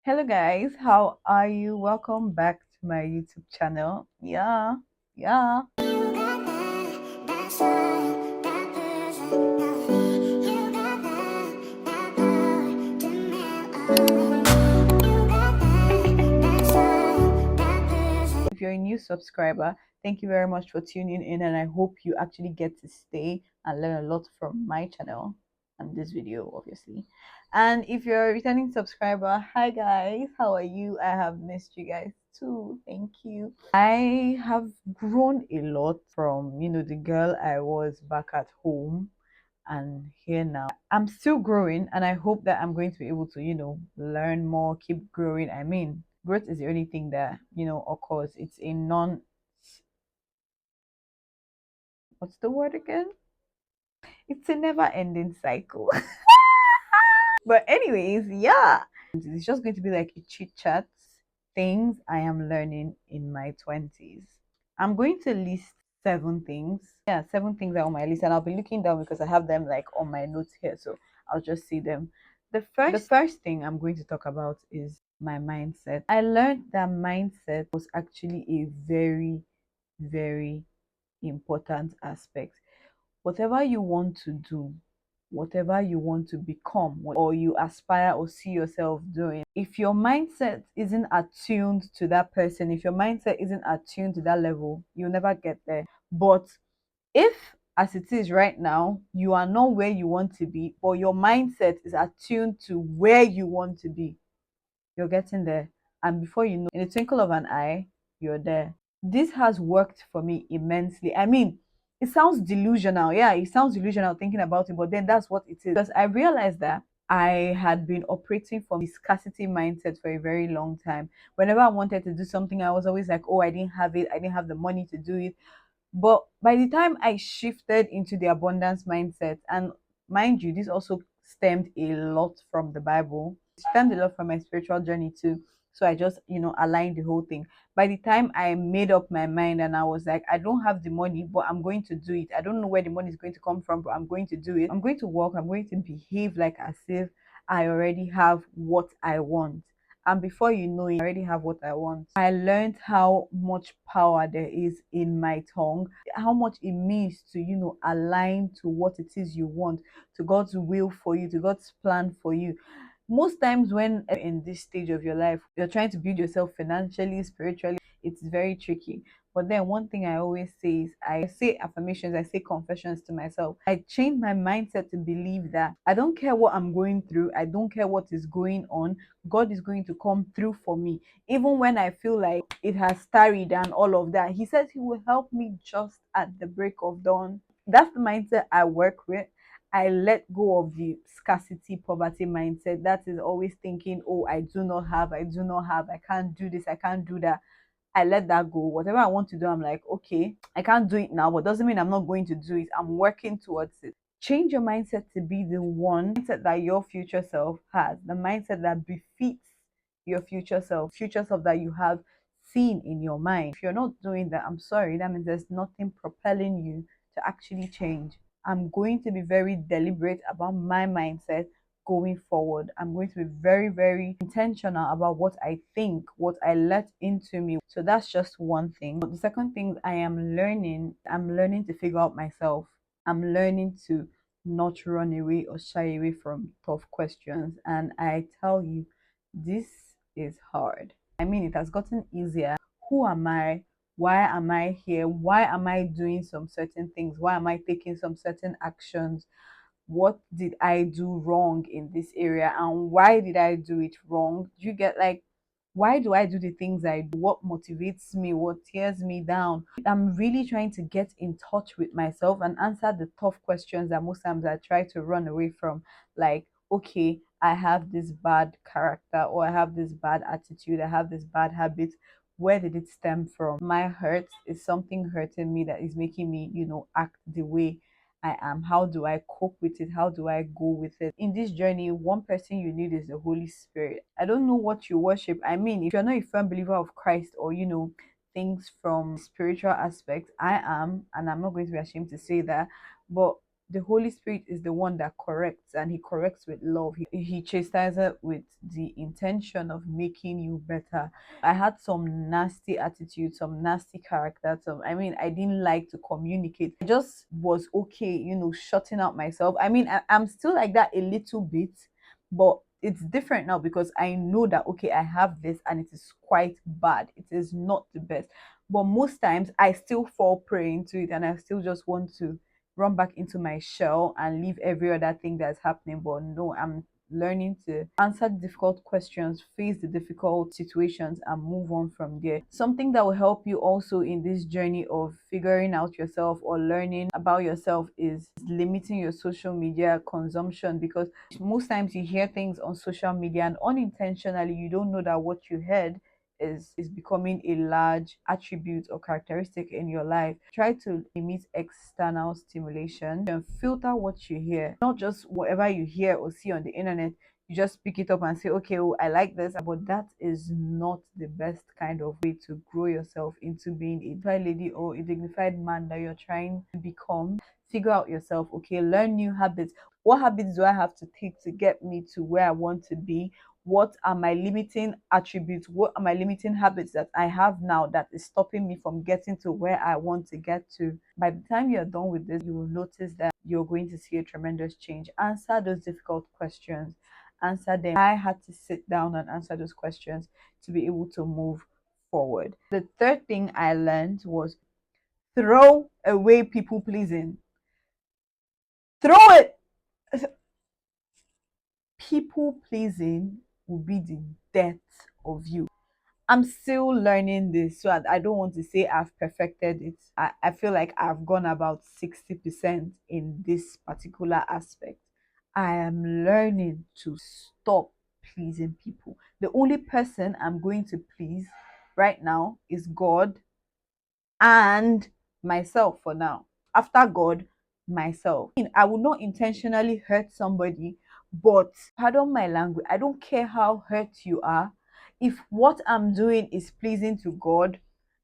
Hello guys, how are you? Welcome back to my YouTube channel. Yeah. If you're a new subscriber, thank you very much for tuning in, and I hope you actually get to stay and learn a lot from my channel and this video, obviously. And if you're a returning subscriber, hi guys, how are you? I have missed you guys too. Thank you. I have grown a lot from, the girl I was back at home and here now. I'm still growing, and I hope that I'm going to be able to, learn more, keep growing. I mean, growth is the only thing that, occurs. It's a non, what's the word again? It's a never ending cycle. But, anyways, yeah, it's just going to be like a chit chat, things I am learning in my 20s. I'm going to list 7 things. Yeah, 7 things are on my list, and I'll be looking down because I have them like on my notes here. So I'll just see them. The first thing I'm going to talk about is my mindset. I learned that mindset was actually a very, very important aspect. Whatever you want to do, whatever you want to become, or you aspire or see yourself doing, if your mindset isn't attuned to that person, if your mindset isn't attuned to that level, you'll never get there. But if, as it is right now, you are not where you want to be, but your mindset is attuned to where you want to be, you're getting there. And before you know, in the twinkle of an eye, you're there. This has worked for me immensely. I mean, it sounds delusional. Yeah, it sounds delusional thinking about it, but then that's what it is. Because I realized that I had been operating from the scarcity mindset for a very long time. Whenever I wanted to do something, I was always like, oh, I didn't have it. I didn't have the money to do it. But by the time I shifted into the abundance mindset, and mind you, this also stemmed a lot from the Bible, it stemmed a lot from my spiritual journey too. So I just, aligned the whole thing. By the time I made up my mind and I was like, I don't have the money, but I'm going to do it. I don't know where the money is going to come from, but I'm going to do it. I'm going to work. I'm going to behave like as if I already have what I want. And before you know it, I already have what I want. I learned how much power there is in my tongue, how much it means to, align to what it is you want, to God's will for you, to God's plan for you. Most times, when in this stage of your life, you're trying to build yourself financially, spiritually, it's very tricky. But then, one thing I always say is I say affirmations, I say confessions to myself. I change my mindset to believe that I don't care what I'm going through, I don't care what is going on, God is going to come through for me. Even when I feel like it has tarried and all of that, He says He will help me just at the break of dawn. That's the mindset I work with. I let go of the scarcity poverty mindset that is always thinking, oh, I do not have, I can't do this, I can't do that. I let that go. Whatever I want to do, I'm like, okay, I can't do it now, but doesn't mean I'm not going to do it. I'm working towards it. Change your mindset to be the one mindset that your future self has, the mindset that befits your future self that you have seen in your mind. If you're not doing that, I'm sorry, that means there's nothing propelling you to actually change. I'm going to be very deliberate about my mindset going forward. I'm going to be very, very intentional about what I think, what I let into me. So that's just one thing. The second thing I'm learning to figure out myself. I'm learning to not run away or shy away from tough questions. And I tell you, this is hard. I mean, it has gotten easier. Who am I? Why am I here? Why am I doing some certain things? Why am I taking some certain actions? What did I do wrong in this area, and why did I do it wrong? Do you get, like, why do I do the things I do? What motivates me? What tears me down? I'm really trying to get in touch with myself and answer the tough questions that most times I try to run away from. Like, okay, I have this bad character, or I have this bad attitude, I have this bad habit. Where did it stem from? My hurt is something hurting me that is making me, act the way I am. How do I cope with it? How do I go with it? In this journey, one person you need is the Holy Spirit. I don't know what you worship. I mean, if you're not a firm believer of Christ, or things from spiritual aspects, I am, and I'm not going to be ashamed to say that. But The Holy Spirit is the one that corrects, and He corrects with love. He chastises with the intention of making you better. I had some nasty attitude, some nasty character. I didn't like to communicate. I just was okay, shutting out myself. I'm still like that a little bit, but it's different now because I know that okay, I have this and it is quite bad. It is not the best. But most times I still fall prey into it and I still just want to run back into my shell and leave every other thing that's happening. But no, I'm learning to answer difficult questions, face the difficult situations, and move on from there. Something that will help you also in this journey of figuring out yourself or learning about yourself is limiting your social media consumption, because most times you hear things on social media and unintentionally you don't know that what you heard is becoming a large attribute or characteristic in your life. Try to limit external stimulation and filter what you hear, not just whatever you hear or see on the internet. You just pick it up and say, okay, oh, I like this, but that is not the best kind of way to grow yourself into being a dignified lady or a dignified man that you're trying to become. Figure out yourself, okay, learn new habits. What habits do I have to take to get me to where I want to be? What are my limiting attributes? What are my limiting habits that I have now that is stopping me from getting to where I want to get to? By the time you're done with this, you will notice that you're going to see a tremendous change. Answer those difficult questions. Answer them. I had to sit down and answer those questions to be able to move forward. The third thing I learned was throw away people pleasing. Throw it. People pleasing will be the death of you. I'm still learning this, so I don't want to say I've perfected it. I feel like I've gone about 60% in this particular aspect. I am learning to stop pleasing people. The only person I'm going to please right now is God and myself for now. After God, myself. I will not intentionally hurt somebody, but pardon my language, I don't care how hurt you are. If what I'm doing is pleasing to God,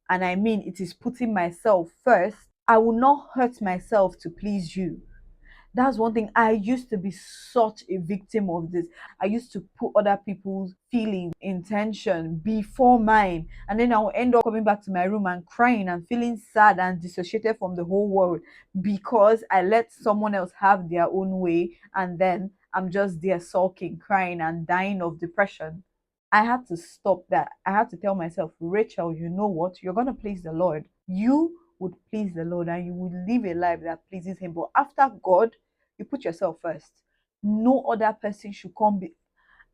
and I mean it is putting myself first, I will not hurt myself to please you. That's one thing. I used to be such a victim of this. I used to put other people's feelings, intention before mine. And then I'll end up coming back to my room and crying and feeling sad and dissociated from the whole world because I let someone else have their own way. And then I'm just there sulking, crying, and dying of depression. I had to stop that. I had to tell myself, Rachel, you know what? You're going to please the Lord. You would please the Lord and you would live a life that pleases Him. But after God, you put yourself first. No other person should come.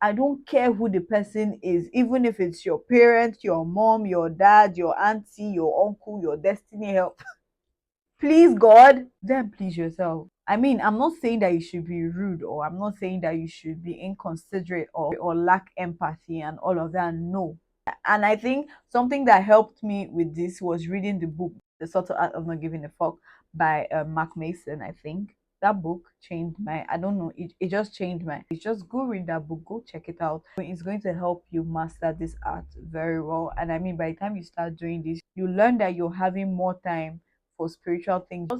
I don't care who the person is, even if it's your parent, your mom, your dad, your auntie, your uncle, your destiny help. Please God, then please yourself. I'm not saying that you should be rude, or I'm not saying that you should be inconsiderate or lack empathy and all of that. No. And I think something that helped me with this was reading the book, The Subtle Art of Not Giving a Fuck by Mark Mason, I think. That book changed I don't know, it just changed it's just go read that book, go check it out. It's going to help you master this art very well. And by the time you start doing this, you learn that you're having more time for spiritual things.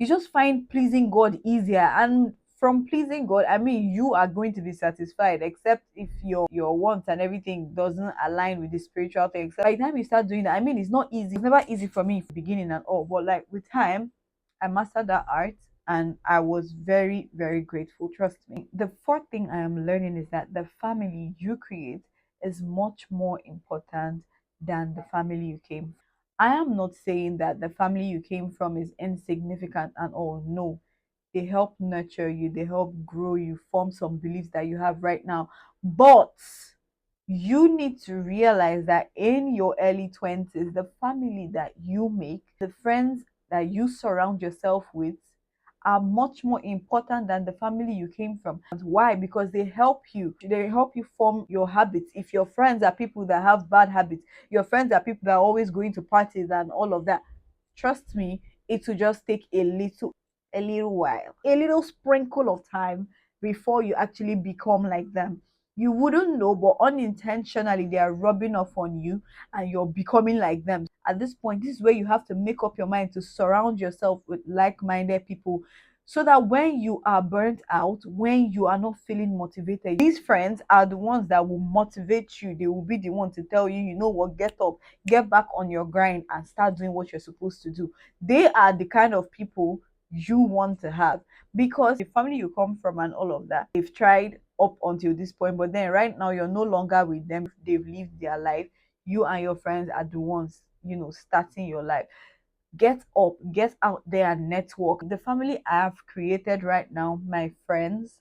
You just find pleasing God easier, and from pleasing God, you are going to be satisfied, except if your wants and everything doesn't align with the spiritual things. By the time you start doing that, it's not easy. It's never easy for me in the beginning and all, but like with time, I mastered that art and I was very, very grateful. Trust me. The fourth thing I am learning is that the family you create is much more important than the family you came from. I am not saying that the family you came from is insignificant and all. No, they help nurture you, they help grow you, form some beliefs that you have right now. But you need to realize that in your early 20s, the family that you make, the friends that you surround yourself with, are much more important than the family you came from. And why? Because they help you. They help you form your habits. If your friends are people that have bad habits, your friends are people that are always going to parties and all of that, trust me, it will just take a little while, a little sprinkle of time before you actually become like them. You wouldn't know, but unintentionally they are rubbing off on you and you're becoming like them. At this point, this is where you have to make up your mind to surround yourself with like-minded people so that when you are burnt out, when you are not feeling motivated, these friends are the ones that will motivate you. They will be the one to tell you, you know what, get up, get back on your grind and start doing what you're supposed to do. They are the kind of people you want to have, because the family you come from and all of that, they've tried up until this point, but then right now you're no longer with them. They've lived their life. You and your friends are the ones, starting your life. Get up, get out there and network. The family I have created right now, my friends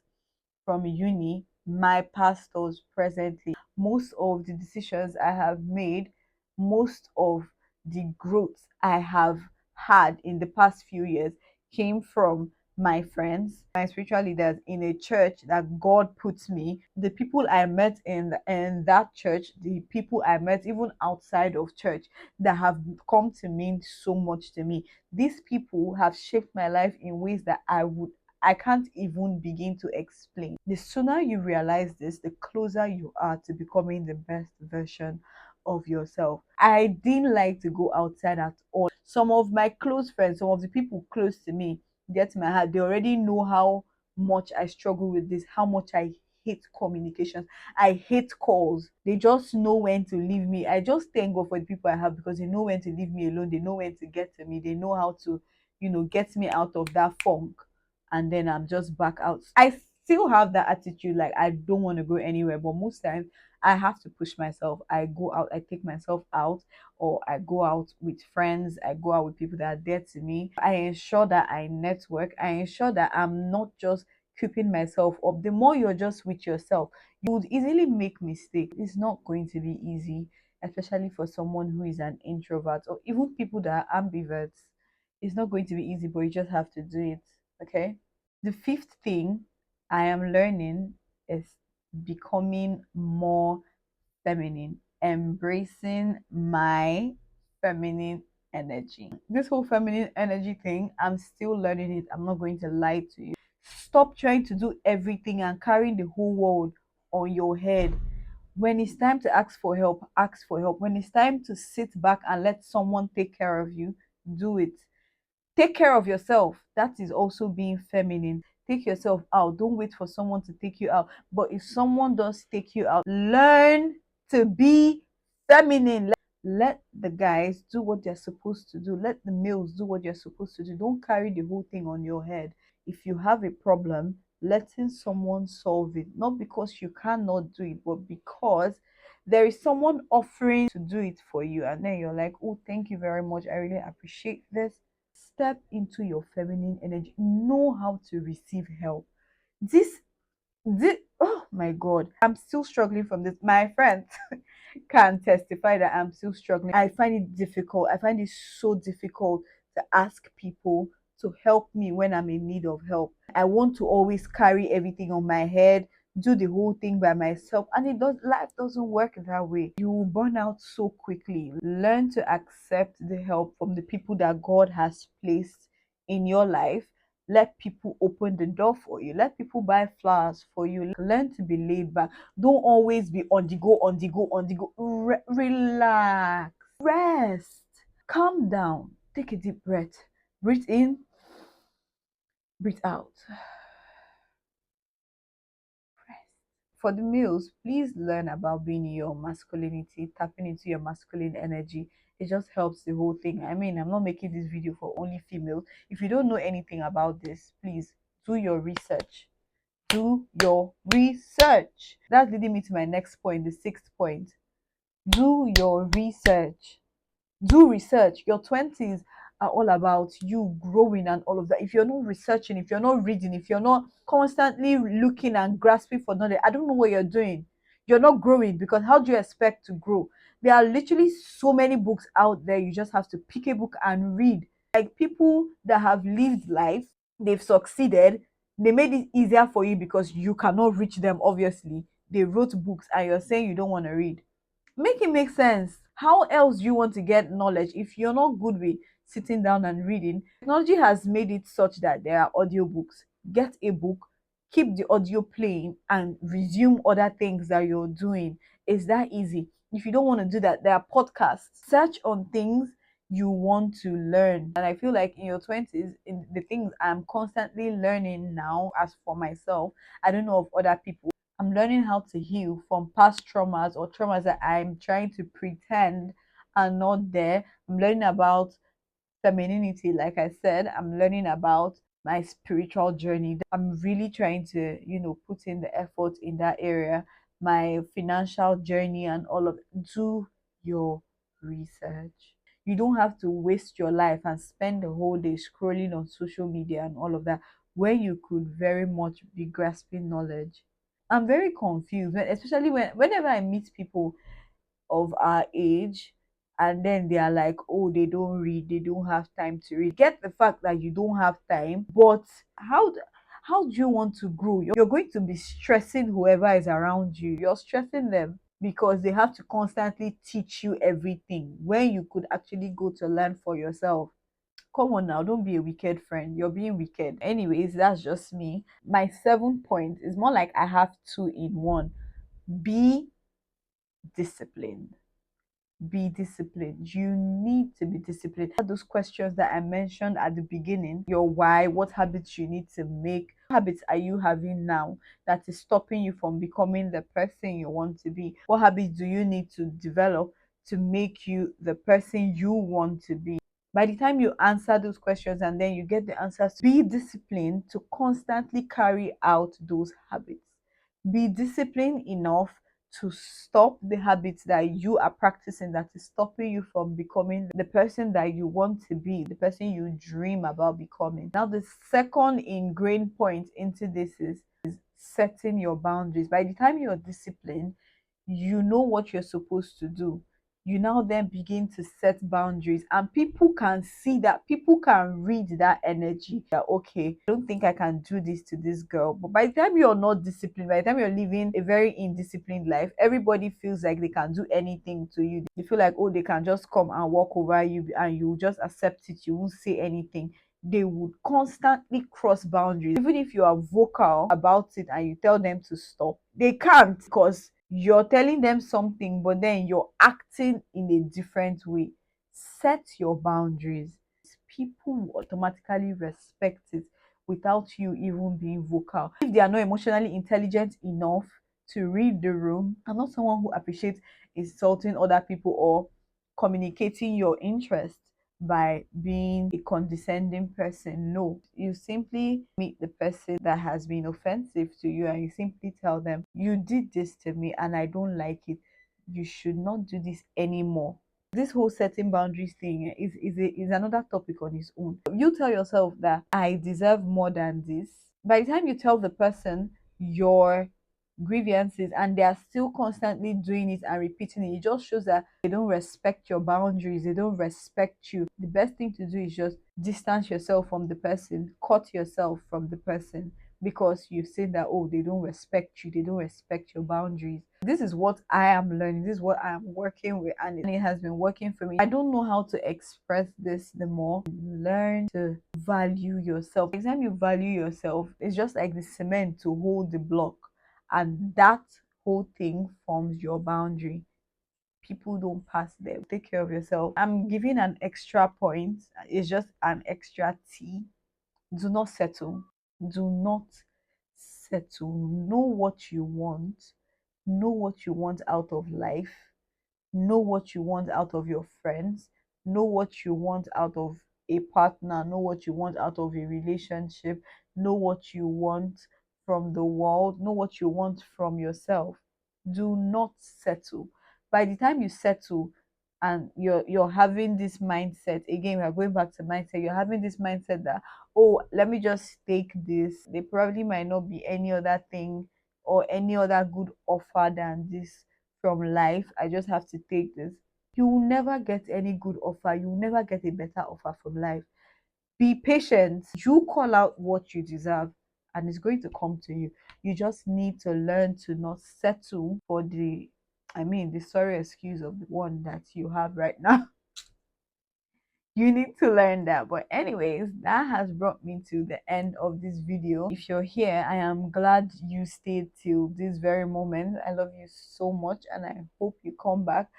from uni, my pastors presently, most of the decisions I have made, most of the growth I have had in the past few years came from my friends, my spiritual leaders in a church that God puts me, the people I met in that church, the people I met even outside of church that have come to mean so much to me. These people have shaped my life in ways that I can't even begin to explain. The sooner you realize this, the closer you are to becoming the best version of yourself. I didn't like to go outside at all. Some of my close friends, some of the people close to me, get my heart. They already know how much I struggle with this, how much I hate communication. I hate calls. They just know when to leave me. I just thank God for the people I have, because they know when to leave me alone. They know when to get to me. They know how to, get me out of that funk, and then I'm just back out. I still have that attitude, like I don't want to go anywhere, but most times I have to push myself. I go out, I take myself out, or I go out with friends, I go out with people that are dear to me. I ensure that I network, I ensure that I'm not just keeping myself up. The more you're just with yourself, you would easily make mistakes. It's not going to be easy, especially for someone who is an introvert, or even people that are ambiverts. It's not going to be easy, but you just have to do it. Okay. The fifth thing I am learning is becoming more feminine, embracing my feminine energy. This whole feminine energy thing, I'm still learning it. I'm not going to lie to you. Stop trying to do everything and carrying the whole world on your head. When it's time to ask for help, ask for help. When it's time to sit back and let someone take care of you, do it. Take care of yourself. That is also being feminine. Take yourself out. Don't wait for someone to take you out. But if someone does take you out, learn to be feminine. Let the guys do what they're supposed to do. Let the males do what they're supposed to do. Don't carry the whole thing on your head. If you have a problem, letting someone solve it. Not because you cannot do it, but because there is someone offering to do it for you. And then you're like, oh, thank you very much. I really appreciate this. Step into your feminine energy. Know how to receive help. This oh my god, I'm still struggling from this. My friends can testify that I'm still struggling. I find it difficult. I find it so difficult to ask people to help me when I'm in need of help. I want to always carry everything on my head, do the whole thing by myself, and life doesn't work that way. You will burn out so quickly. Learn to accept the help from the people that God has placed in your life. Let people open the door for you. Let people buy flowers for you. Learn to be laid back. Don't always be on the go, on the go, on the go. Relax. Rest. Calm down. Take a deep breath. Breathe in, breathe out. Rest. For the males, please learn about being in your masculinity, tapping into your masculine energy. It just helps the whole thing. I mean, I'm not making this video for only females. If you don't know anything about this, please do your research. Do your research. That's leading me to my next point, the sixth point. Do your research. Do research. Your 20s are all about you growing and all of that. If you're not researching, if you're not reading, if you're not constantly looking and grasping for knowledge, I don't know what you're doing. You're not growing, because how do you expect to grow? There are literally so many books out there. You just have to pick a book and read. Like people that have lived life, they've succeeded, they made it easier for you because you cannot reach them, obviously. They wrote books and you're saying you don't want to read. Make it make sense. How else do you want to get knowledge if you're not good with sitting down and reading? Technology has made it such that there are audiobooks. Get a book, keep the audio playing, and resume other things that you're doing. It's that easy. If you don't want to do that, there are podcasts. Search on things you want to learn. And I feel like in your 20s, in the things I'm constantly learning now, as for myself, I don't know of other people, I'm learning how to heal from past traumas or traumas that I'm trying to pretend are not there. I'm learning about femininity, like I said. I'm learning about my spiritual journey. I'm really trying to, put in the effort in that area, my financial journey and all of. Do your research. You don't have to waste your life and spend the whole day scrolling on social media and all of that, where you could very much be grasping knowledge. I'm very confused, especially whenever I meet people of our age, and then they are like, oh, they don't read, they don't have time to read. Get the fact that you don't have time, but how do you want to grow? You're going to be stressing whoever is around you. You're stressing them because they have to constantly teach you everything when you could actually go to learn for yourself. Come on now, don't be a wicked friend. You're being wicked. Anyways, that's just me. My 7 point is more like I have two in one. Be disciplined. Be disciplined. You need to be disciplined. Those questions that I mentioned at the beginning, your why, what habits you need to make, what habits are you having now that is stopping you from becoming the person you want to be? What habits do you need to develop to make you the person you want to be? By the time you answer those questions and then you get the answers, be disciplined to constantly carry out those habits. Be disciplined enough to stop the habits that you are practicing that is stopping you from becoming the person that you want to be, the person you dream about becoming. Now, the second ingrained point into this is setting your boundaries. By the time you're disciplined, you know what you're supposed to do. You now then begin to set boundaries, and people can see that, people can read that energy that, okay, I don't think I can do this to this girl. But by the time you're not disciplined, by the time you're living a very indisciplined life, everybody feels like they can do anything to you. They feel like, oh, they can just come and walk over you and you just accept it, you won't say anything. They would constantly cross boundaries. Even if you are vocal about it and you tell them to stop, they can't, because you're telling them something, but then you're acting in a different way. Set your boundaries. People will automatically respect it without you even being vocal. If they are not emotionally intelligent enough to read the room, I'm not someone who appreciates insulting other people or communicating your interest by being a condescending person. No, you simply meet the person that has been offensive to you and you simply tell them, you did this to me and I don't like it. You should not do this anymore. This whole setting boundaries thing is another topic on its own. You tell yourself that I deserve more than this. By the time you tell the person your grievances and they are still constantly doing it and repeating it, it just shows that they don't respect your boundaries, they don't respect you. The best thing to do is just distance yourself from the person, cut yourself from the person, because you say that, oh, they don't respect you, they don't respect your boundaries. This is what I am learning, this is what I am working with, and it has been working for me. I don't know how to express this the more. Learn to value yourself. The time you value yourself, it's just like the cement to hold the block, and that whole thing forms your boundary. People don't pass there. Take care of yourself. I'm giving an extra point. It's just an extra T. Do not settle. Do not settle. Know what you want. Know what you want out of life. Know what you want out of your friends. Know what you want out of a partner. Know what you want out of a relationship. Know what you want from the world. Know what you want from yourself. Do not settle. By the time you settle and you're having this mindset, again, we're going back to mindset, you're having this mindset that, oh, let me just take this, there probably might not be any other thing or any other good offer than this from life, I just have to take this. You will never get any good offer, you will never get a better offer from life. Be patient. You call out what you deserve and it's going to come to you. You just need to learn to not settle for the sorry excuse of the one that you have right now. You need to learn that. But anyways, that has brought me to the end of this video. If you're here, I am glad you stayed till this very moment. I love you so much and I hope you come back.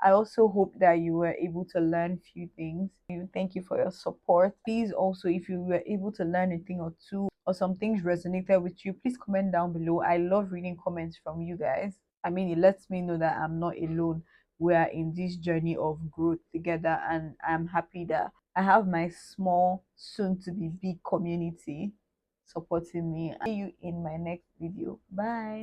I also hope that you were able to learn few things. Thank you for your support. Please also, if you were able to learn a thing or two or some things resonated with you, please comment down below. I love reading comments from you guys. I mean, it lets me know that I'm not alone. We are in this journey of growth together, and I'm happy that I have my small, soon to be big community supporting me. See you in my next video. Bye.